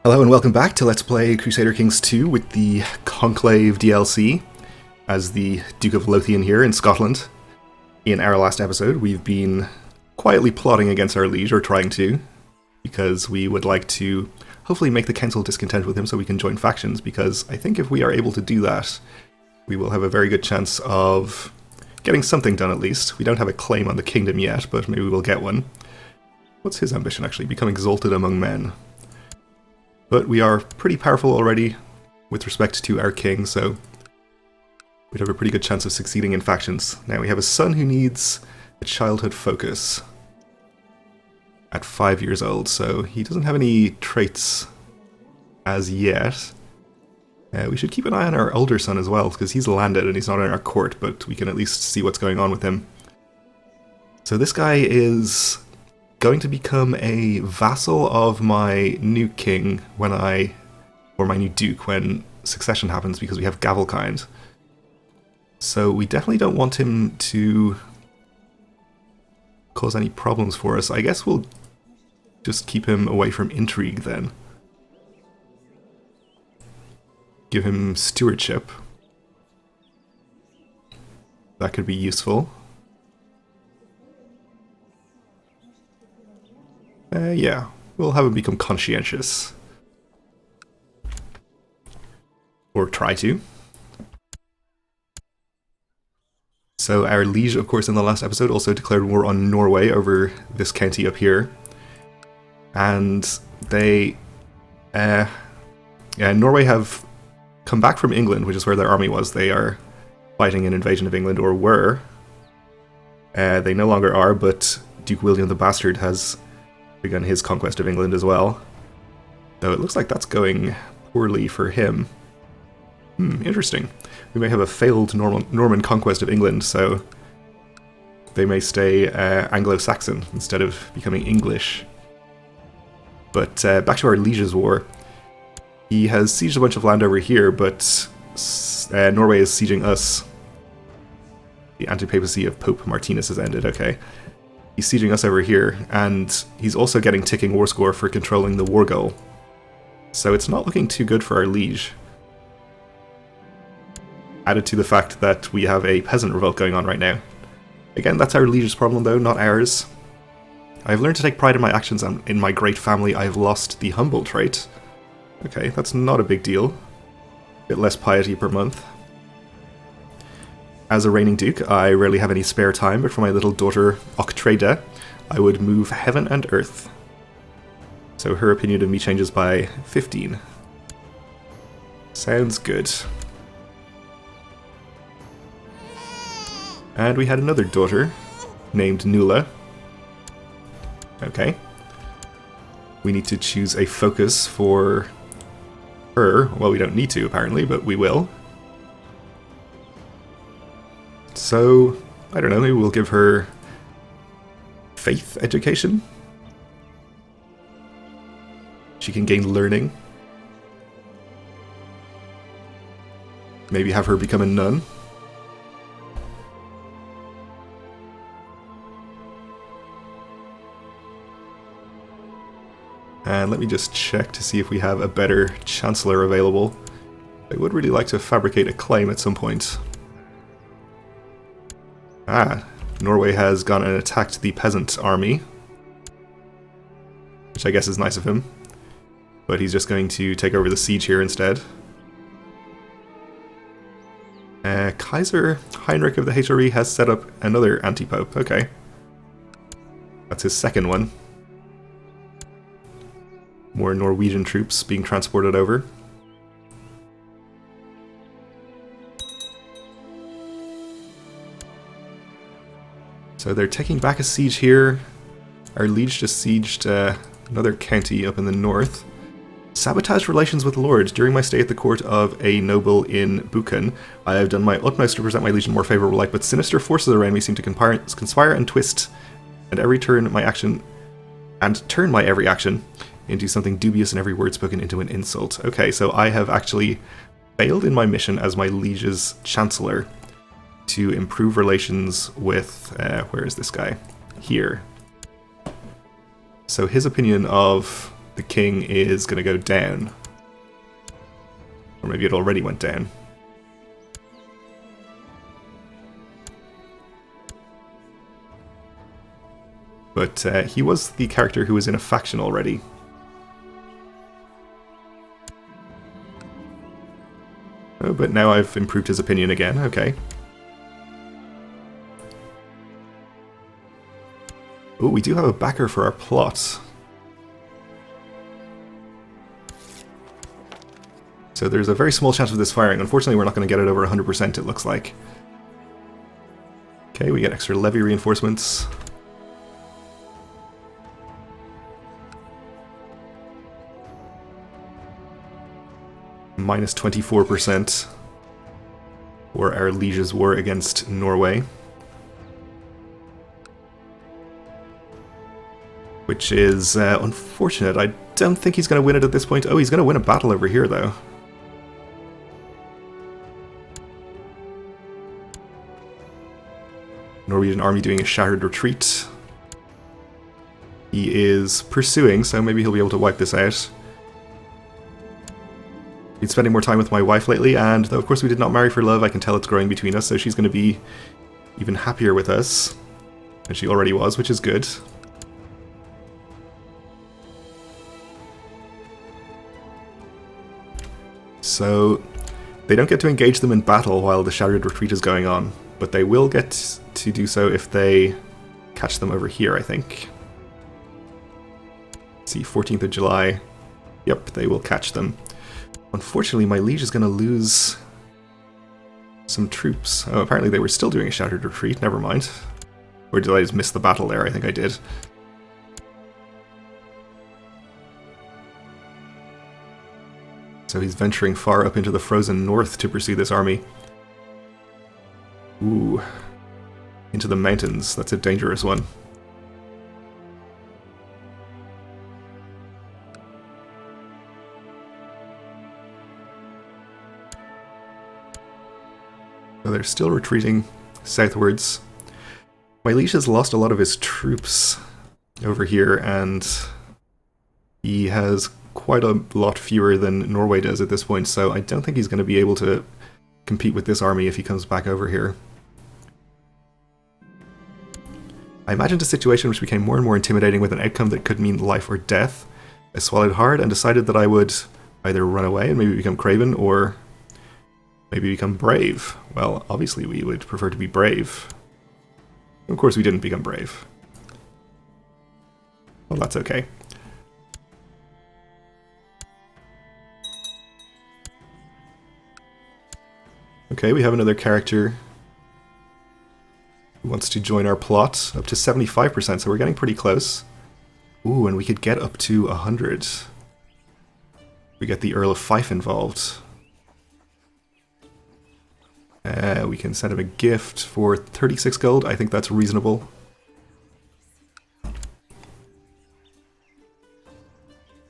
Hello and welcome back to Let's Play Crusader Kings 2 with the Conclave DLC as the Duke of Lothian here in Scotland. In our last episode, we've been quietly plotting against our liege, or trying to, because we would like to hopefully make the council discontent with him so we can join factions, because I think if we are able to do that, we will have a very good chance of getting something done at least. We don't have a claim on the kingdom yet, but maybe we'll get one. What's his ambition actually? Become exalted among men. But we are pretty powerful already with respect to our king, so we'd have a pretty good chance of succeeding in factions. Now we have a son who needs a childhood focus at 5 years old, so he doesn't have any traits as yet. We should keep an eye on our older son as well, because he's landed and he's not in our court, but we can at least see what's going on with him. So this guy is going to become a vassal of my new king or my new duke when succession happens, because we have Gavelkind. So we definitely don't want him to cause any problems for us. I guess we'll just keep him away from intrigue then. Give him stewardship. That could be useful. Yeah, we'll have him become conscientious. Or try to. So our liege, of course, in the last episode also declared war on Norway over this county up here. And they... Norway have come back from England, which is where their army was. They are fighting an invasion of England, or were. They no longer are, but Duke William the Bastard has begun his conquest of England as well. So it looks like that's going poorly for him. Interesting. We may have a failed Norman conquest of England, so they may stay Anglo-Saxon instead of becoming English. But back to our Liege's War. He has sieged a bunch of land over here, but Norway is sieging us. The anti-papacy of Pope Martinus has ended, okay. He's sieging us over here, and he's also getting ticking war score for controlling the war goal. So it's not looking too good for our liege. Added to the fact that we have a peasant revolt going on right now. Again, that's our liege's problem though, not ours. I've learned to take pride in my actions, and in my great family I've lost the humble trait. Okay, that's not a big deal. Bit less piety per month. As a reigning duke, I rarely have any spare time, but for my little daughter, Octreda, I would move heaven and earth. So her opinion of me changes by 15. Sounds good. And we had another daughter, named Nuala. Okay. We need to choose a focus for her. Well, we don't need to, apparently, but we will. So, I don't know, maybe we'll give her faith education? She can gain learning. Maybe have her become a nun. And let me just check to see if we have a better chancellor available. I would really like to fabricate a claim at some point. Norway has gone and attacked the peasant army, which I guess is nice of him, but he's just going to take over the siege here instead. Kaiser Heinrich of the HRE has set up another anti-pope, okay. That's his second one. More Norwegian troops being transported over. So they're taking back a siege here. Our liege just sieged another county up in the north. Sabotaged relations with lords. During my stay at the court of a noble in Buchan, I have done my utmost to present my liege in more favourable light, but sinister forces around me seem to conspire and twist, and turn my every action into something dubious and every word spoken into an insult. Okay, so I have actually failed in my mission as my liege's chancellor to improve relations with, where is this guy? Here. So his opinion of the king is going to go down. Or maybe it already went down. But he was the character who was in a faction already. Oh, but now I've improved his opinion again, okay. Oh, we do have a backer for our plot. So there's a very small chance of this firing. Unfortunately, we're not going to get it over 100%, it looks like. Okay, we get extra levy reinforcements. Minus 24% for our liege's war against Norway. Which is unfortunate. I don't think he's going to win it at this point. Oh, he's going to win a battle over here, though. Norwegian army doing a shattered retreat. He is pursuing, so maybe he'll be able to wipe this out. Been spending more time with my wife lately, and though of course we did not marry for love, I can tell it's growing between us, so she's going to be even happier with us. And she already was, which is good. So, they don't get to engage them in battle while the Shattered Retreat is going on, but they will get to do so if they catch them over here, I think. Let's see, 14th of July. Yep, they will catch them. Unfortunately, my liege is going to lose some troops. Oh, apparently they were still doing a Shattered Retreat, never mind. Or did I just miss the battle there? I think I did. So he's venturing far up into the frozen north to pursue this army. Ooh. Into the mountains. That's a dangerous one. So they're still retreating southwards. My liege has lost a lot of his troops over here, and he has quite a lot fewer than Norway does at this point, so I don't think he's going to be able to compete with this army if he comes back over here. I imagined a situation which became more and more intimidating with an outcome that could mean life or death. I swallowed hard and decided that I would either run away and maybe become craven, or maybe become brave. Well, obviously we would prefer to be brave. Of course we didn't become brave. Well, that's okay. Okay, we have another character who wants to join our plot, up to 75%, so we're getting pretty close. Ooh, and we could get up to 100. We get the Earl of Fife involved. We can send him a gift for 36 gold. I think that's reasonable.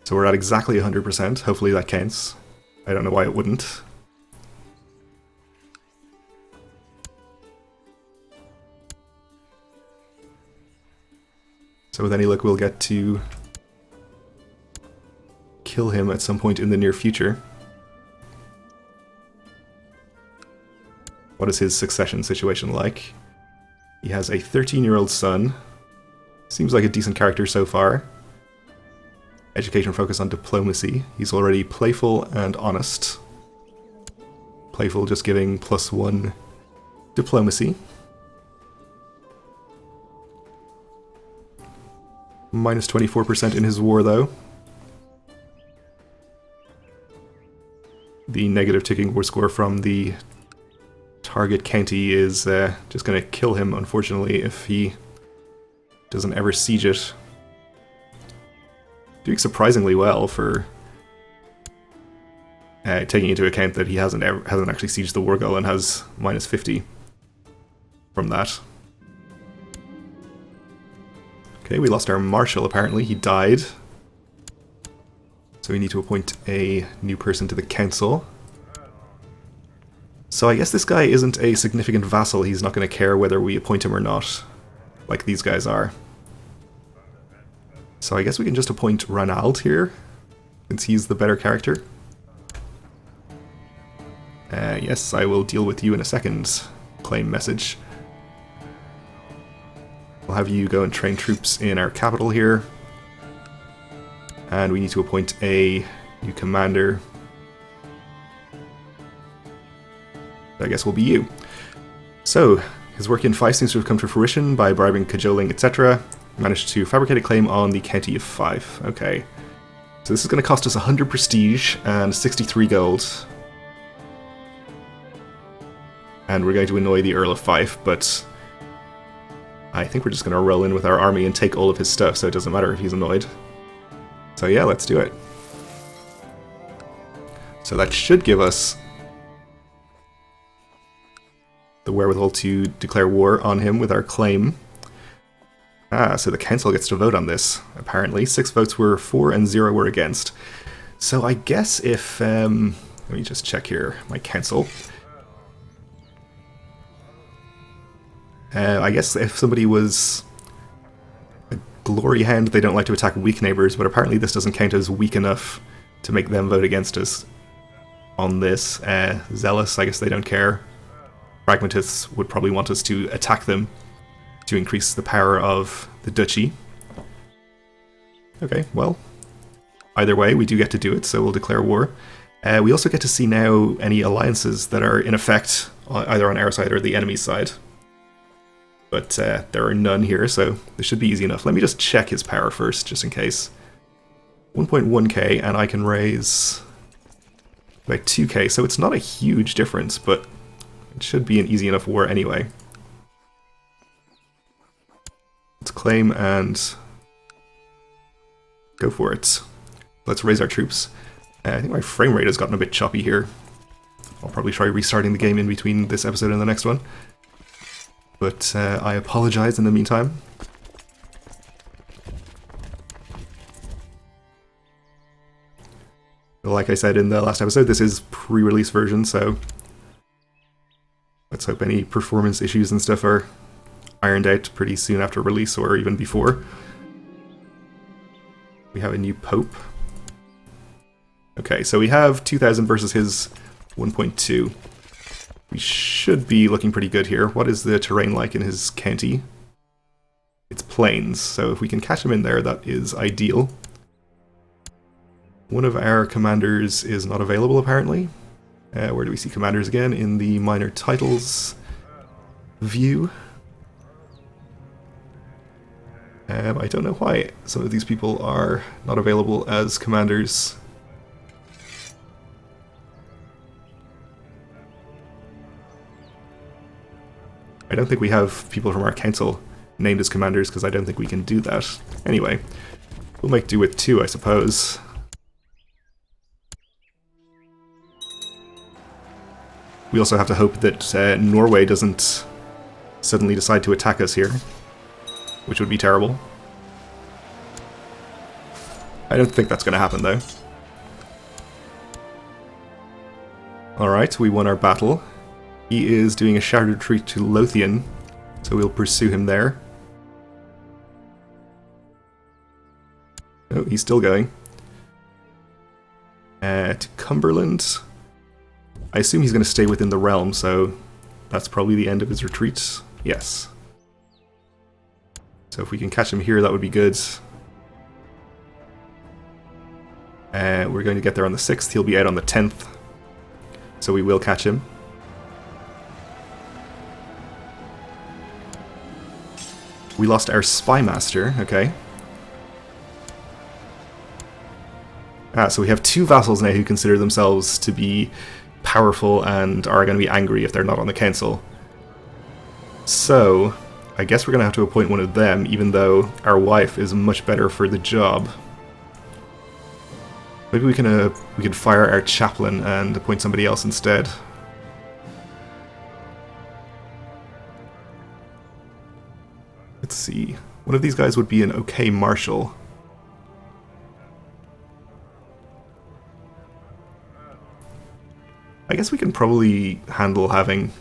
So we're at exactly 100%. Hopefully that counts. I don't know why it wouldn't. So with any luck, we'll get to kill him at some point in the near future. What is his succession situation like? He has a 13-year-old son. Seems like a decent character so far. Education focus on diplomacy. He's already playful and honest. Playful just giving +1 diplomacy. Minus 24% in his war, though. The negative ticking war score from the target county is just going to kill him, unfortunately, if he doesn't ever siege it. Doing surprisingly well for taking into account that he hasn't actually sieged the war goal and has minus 50 from that. Okay, we lost our marshal apparently, he died. So we need to appoint a new person to the council. So I guess this guy isn't a significant vassal, he's not going to care whether we appoint him or not, like these guys are. So I guess we can just appoint Ranald here, since he's the better character. Yes, I will deal with you in a second. Claim message. We'll have you go and train troops in our capital here. And we need to appoint a new commander. I guess will be you. So, his work in Fife seems to have come to fruition by bribing, cajoling, etc. Managed to fabricate a claim on the county of Fife. Okay. So this is going to cost us 100 prestige and 63 gold. And we're going to annoy the Earl of Fife, but I think we're just going to roll in with our army and take all of his stuff, so it doesn't matter if he's annoyed. So yeah, let's do it. So that should give us the wherewithal to declare war on him with our claim. So the council gets to vote on this, apparently. 6 votes were for and 0 were against. So I guess if... let me just check here, my council. I guess if somebody was a glory hound, they don't like to attack weak neighbours, but apparently this doesn't count as weak enough to make them vote against us on this. Zealous, I guess they don't care. Pragmatists would probably want us to attack them to increase the power of the duchy. Okay, well, either way, we do get to do it, so we'll declare war. We also get to see now any alliances that are in effect, either on our side or the enemy's side. But there are none here, so this should be easy enough. Let me just check his power first, just in case. 1.1k, and I can raise by 2k, so it's not a huge difference, but it should be an easy enough war anyway. Let's claim and go for it. Let's raise our troops. I think my frame rate has gotten a bit choppy here. I'll probably try restarting the game in between this episode and the next one. But I apologize in the meantime. Like I said in the last episode, this is pre-release version, so let's hope any performance issues and stuff are ironed out pretty soon after release, or even before. We have a new pope. Okay, so we have 2,000 versus his 1.2. We should be looking pretty good here. What is the terrain like in his county? It's plains, so if we can catch him in there, that is ideal. One of our commanders is not available, apparently. Where do we see commanders again? In the minor titles view. I don't know why some of these people are not available as commanders. I don't think we have people from our council named as commanders, because I don't think we can do that. Anyway, we'll make do with 2, I suppose. We also have to hope that Norway doesn't suddenly decide to attack us here, which would be terrible. I don't think that's going to happen, though. Alright, we won our battle. He is doing a shattered retreat to Lothian, so we'll pursue him there. Oh, he's still going. To Cumberland. I assume he's going to stay within the realm, so that's probably the end of his retreat. Yes. So if we can catch him here, that would be good. We're going to get there on the 6th. He'll be out on the 10th. So we will catch him. We lost our spy master, okay. So we have 2 vassals now who consider themselves to be powerful and are going to be angry if they're not on the council. So, I guess we're going to have to appoint one of them, even though our wife is much better for the job. Maybe we can fire our chaplain and appoint somebody else instead. Let's see. One of these guys would be an okay marshal. I guess we can probably handle having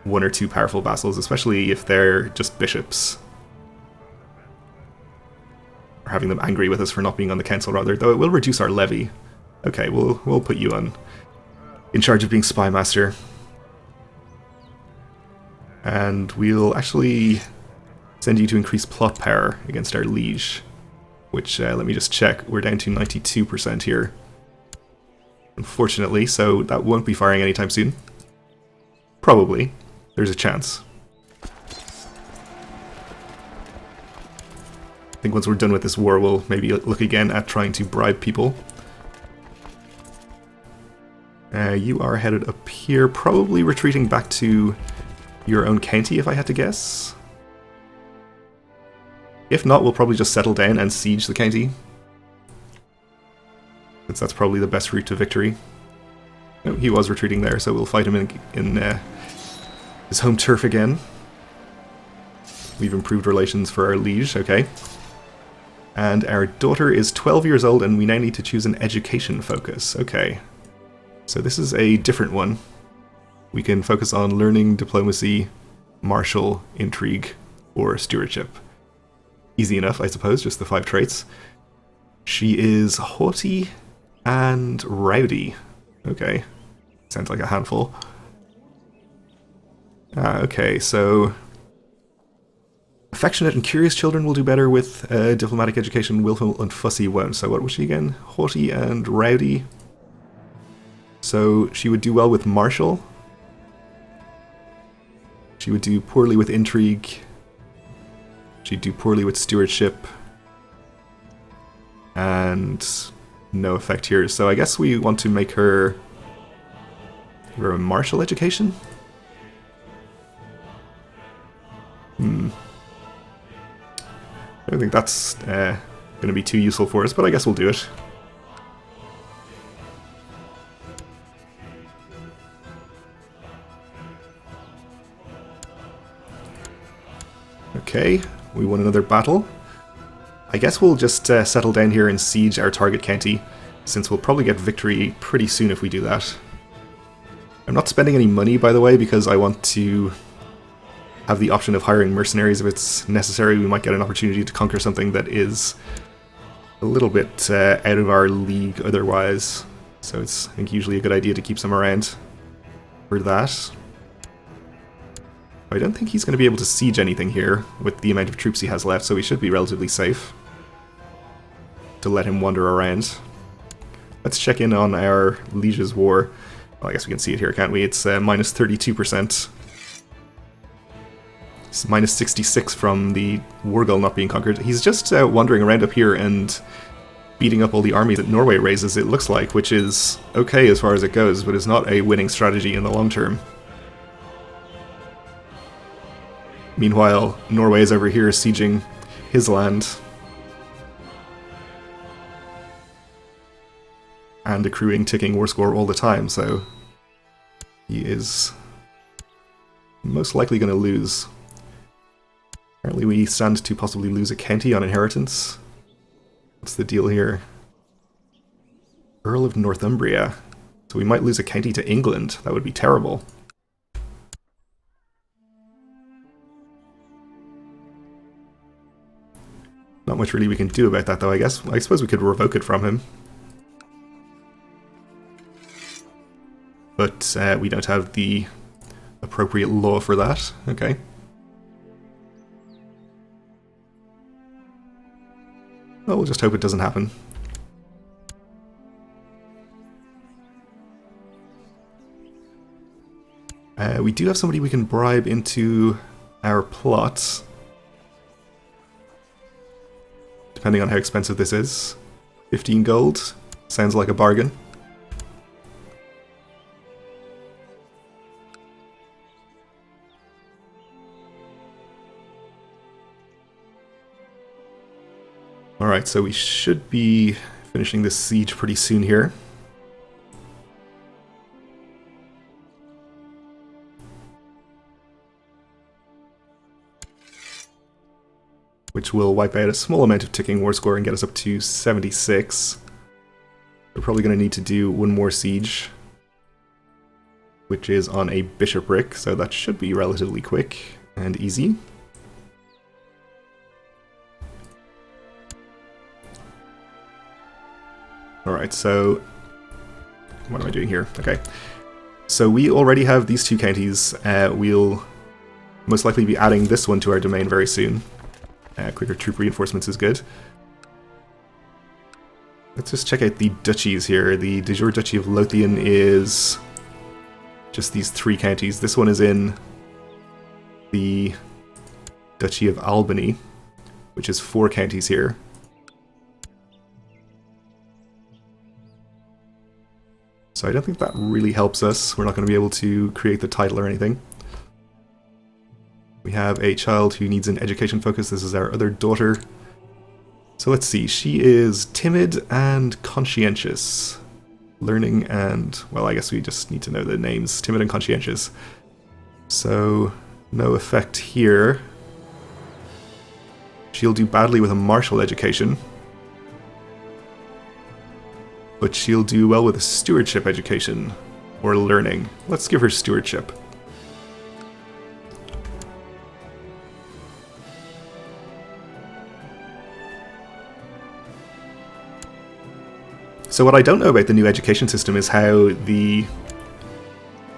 1 or 2 powerful vassals, especially if they're just bishops. having them angry with us for not being on the council, rather. Though it will reduce our levy. Okay, we'll put you in charge of being spy master. And we'll actually send you to increase plot power against our liege. Which, let me just check, we're down to 92% here. Unfortunately, so that won't be firing anytime soon. Probably. There's a chance. I think once we're done with this war, we'll maybe look again at trying to bribe people. You are headed up here, probably retreating back to your own county, if I had to guess. If not, we'll probably just settle down and siege the county. Since that's probably the best route to victory. No, he was retreating there, so we'll fight him in his home turf again. We've improved relations for our liege, okay. And our daughter is 12 years old, and we now need to choose an education focus. Okay. So this is a different one. We can focus on learning, diplomacy, martial, intrigue, or stewardship. Easy enough, I suppose, just the 5 traits. She is haughty and rowdy. Okay. Sounds like a handful. Okay, so affectionate and curious children will do better with diplomatic education. Willful and fussy won't. So what was she again? Haughty and rowdy. So she would do well with martial. She would do poorly with intrigue. She'd do poorly with stewardship. And no effect here. So I guess we want to make her a martial education? I don't think that's going to be too useful for us, but I guess we'll do it. Okay, we won another battle. I guess we'll just settle down here and siege our target county, since we'll probably get victory pretty soon if we do that. I'm not spending any money, by the way, because I want to have the option of hiring mercenaries if it's necessary. We might get an opportunity to conquer something that is a little bit out of our league otherwise. So it's, I think, usually a good idea to keep some around for that. I don't think he's going to be able to siege anything here with the amount of troops he has left, so we should be relatively safe to let him wander around. Let's check in on our Liege's War. Well, I guess we can see it here, can't we? It's minus 32%. It's minus 66 from the Wargull not being conquered. He's just wandering around up here and beating up all the armies that Norway raises, it looks like, which is okay as far as it goes, but is not a winning strategy in the long term. Meanwhile, Norway is over here sieging his land and accruing ticking war score all the time, so he is most likely going to lose. Apparently we stand to possibly lose a county on inheritance. What's the deal here? Earl of Northumbria. So we might lose a county to England. That would be terrible. Not much really we can do about that, though, I guess. I suppose we could revoke it from him. But we don't have the appropriate law for that. Okay. Well, we'll just hope it doesn't happen. We do have somebody we can bribe into our plots. Depending on how expensive this is. 15 gold. Sounds like a bargain. Alright, so we should be finishing this siege pretty soon here. Which will wipe out a small amount of ticking war score and get us up to 76. We're probably going to need to do one more siege, which is on a bishopric, so that should be relatively quick and easy. Alright, so what am I doing here? Okay. So we already have these two counties. We'll most likely be adding this one to our domain very soon. Quicker troop reinforcements is good. Let's just check out the duchies here. The de jure Duchy of Lothian is just these 3 counties. This one is in the Duchy of Albany, which is 4 counties here. So I don't think that really helps us. We're not going to be able to create the title or anything. We have a child who needs an education focus. This is our other daughter. So let's see. She is timid and conscientious. Learning and... well, I guess we just need to know the names. Timid and conscientious. So no effect here. She'll do badly with a martial education. But she'll do well with a stewardship education, or learning. Let's give her stewardship. So what I don't know about the new education system is how the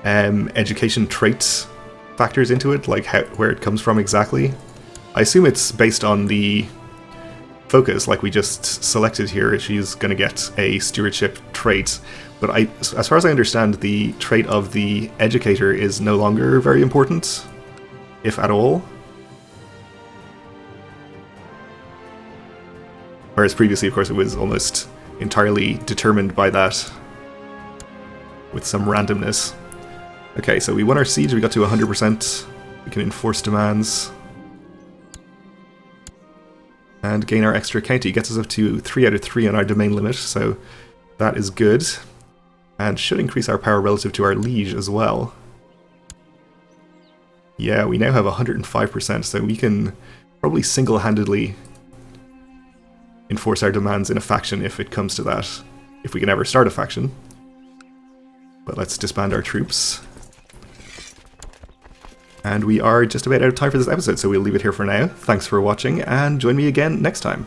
education traits factors into it, like where it comes from exactly. I assume it's based on the focus, like we just selected here. She's going to get a stewardship trait, but as far as I understand, the trait of the educator is no longer very important, if at all. Whereas previously, of course, it was almost entirely determined by that, with some randomness. Okay, so we won our siege, we got to 100%. We can enforce demands. And gain our extra county. Gets us up to 3 out of 3 on our domain limit, so that is good. And should increase our power relative to our liege as well. Yeah, we now have 105%, so we can probably single-handedly enforce our demands in a faction if it comes to that. If we can ever start a faction. But let's disband our troops. And we are just about out of time for this episode, so we'll leave it here for now. Thanks for watching, and join me again next time.